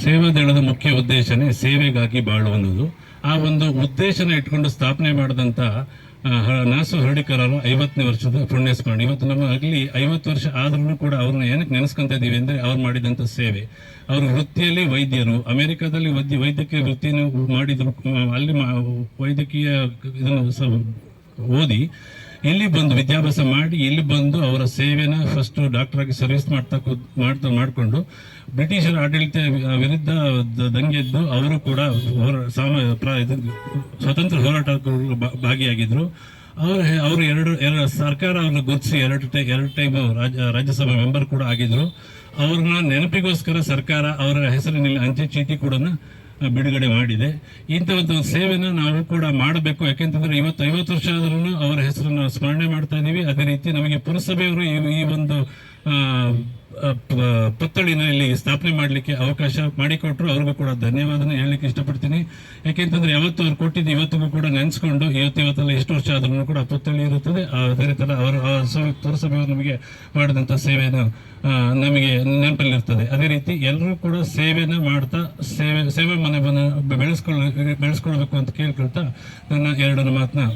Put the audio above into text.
ಸೇವಾದಳದ ಮುಖ್ಯ ಉದ್ದೇಶನೇ ಸೇವೆಗಾಗಿ ಬಾಳುವುದು. ಆ ಒಂದು ಉದ್ದೇಶನ ಇಟ್ಕೊಂಡು ಸ್ಥಾಪನೆ ಮಾಡಿದಂಥ ನಾಸು ಹರ್ಡಿಕರರು 50ನೇ ವರ್ಷದ ಪುಣ್ಯಸ್ಮರಣೆ. ಇವತ್ತು ನಮ್ಮ ಆಗಲಿ 50 ವರ್ಷ ಆದ್ರೂ ಕೂಡ ಅವ್ರನ್ನ ಏನಕ್ಕೆ ನೆನೆಸ್ಕೊಂತ ಇದ್ದೀವಿ ಅಂದರೆ ಅವ್ರು ಮಾಡಿದಂಥ ಸೇವೆ. ಅವರು ವೃತ್ತಿಯಲ್ಲಿ ವೈದ್ಯರು, ಅಮೆರಿಕಾದಲ್ಲಿ ವೈದ್ಯಕೀಯ ವೃತ್ತಿಯನ್ನು ಮಾಡಿದ್ರು, ಅಲ್ಲಿ ವೈದ್ಯಕೀಯ ಇದನ್ನು ಓದಿ ಇಲ್ಲಿ ಬಂದು ವಿದ್ಯಾಭ್ಯಾಸ ಮಾಡಿ ಇಲ್ಲಿ ಬಂದು ಅವರ ಸೇವೆನ ಫಸ್ಟ್ ಡಾಕ್ಟರ್ ಆಗಿ ಸರ್ವಿಸ್ ಮಾಡಿಕೊಂಡು ಬ್ರಿಟಿಷರ ಆಡಳಿತ ವಿರುದ್ಧ ದಂಗೆದ್ದು ಅವರು ಕೂಡ ಸ್ವತಂತ್ರ ಹೋರಾಟಗಾರರು ಭಾಗಿಯಾಗಿದ್ರು. ಅವರು ಎರಡು ಸರ್ಕಾರ ಅವ್ರನ್ನ ಗುರುತಿಸಿ ಎರಡು ಟೈಮ್ ರಾಜ್ಯಸಭಾ ಮೆಂಬರ್ ಕೂಡ ಆಗಿದ್ರು. ಅವ್ರನ್ನ ನೆನಪಿಗೋಸ್ಕರ ಸರ್ಕಾರ ಅವರ ಹೆಸರಿನಲ್ಲಿ ಅಂಚೆ ಚೀಟಿ ಕೂಡ ಬಿಡುಗಡೆ ಮಾಡಿದೆ. ಇಂಥ ಒಂದು ಸೇವೆನ ನಾವು ಕೂಡ ಮಾಡಬೇಕು. ಯಾಕೆಂತಂದ್ರೆ 50 ವರ್ಷ ಆದ್ರೂ ಅವರ ಹೆಸರನ್ನು ಸ್ಮರಣೆ ಮಾಡ್ತಾ ಇದ್ದೀವಿ. ಅದೇ ರೀತಿ ನಮಗೆ ಪುರಸಭೆಯವರು ಈ ಒಂದು ಪುತ್ಥಳಿನ ಇಲ್ಲಿ ಸ್ಥಾಪನೆ ಮಾಡಲಿಕ್ಕೆ ಅವಕಾಶ ಮಾಡಿಕೊಟ್ರು. ಅವ್ರಿಗೂ ಕೂಡ ಧನ್ಯವಾದನ ಹೇಳಲಿಕ್ಕೆ ಇಷ್ಟಪಡ್ತೀನಿ. ಯಾಕೆಂತಂದ್ರೆ ಯಾವತ್ತು ಅವ್ರು ಕೊಟ್ಟಿದ್ದು ಇವತ್ತಿಗೂ ಕೂಡ ನೆನೆಸ್ಕೊಂಡು ಇವತ್ತೆಲ್ಲ ಎಷ್ಟು ವರ್ಷ ಆದ್ರೂ ಕೂಡ ಪುತ್ಥಳಿ ಇರುತ್ತದೆ. ಅದೇ ಥರ ಅವರು ಪುರಸಭೆಯವರು ನಮಗೆ ಮಾಡಿದಂಥ ಸೇವೆಯನ್ನು ನಮಗೆ ನೆನಪಲ್ಲಿರ್ತದೆ. ಅದೇ ರೀತಿ ಎಲ್ಲರೂ ಕೂಡ ಸೇವೆನ ಮಾಡ್ತಾ ಸೇವೆ ಮನವನ್ನು ಬೆಳೆಸ್ಕೊಳ್ಬೇಕು ಅಂತ ಕೇಳ್ಕೊಳ್ತಾ ನನ್ನ 2 ಮಾತನ್ನ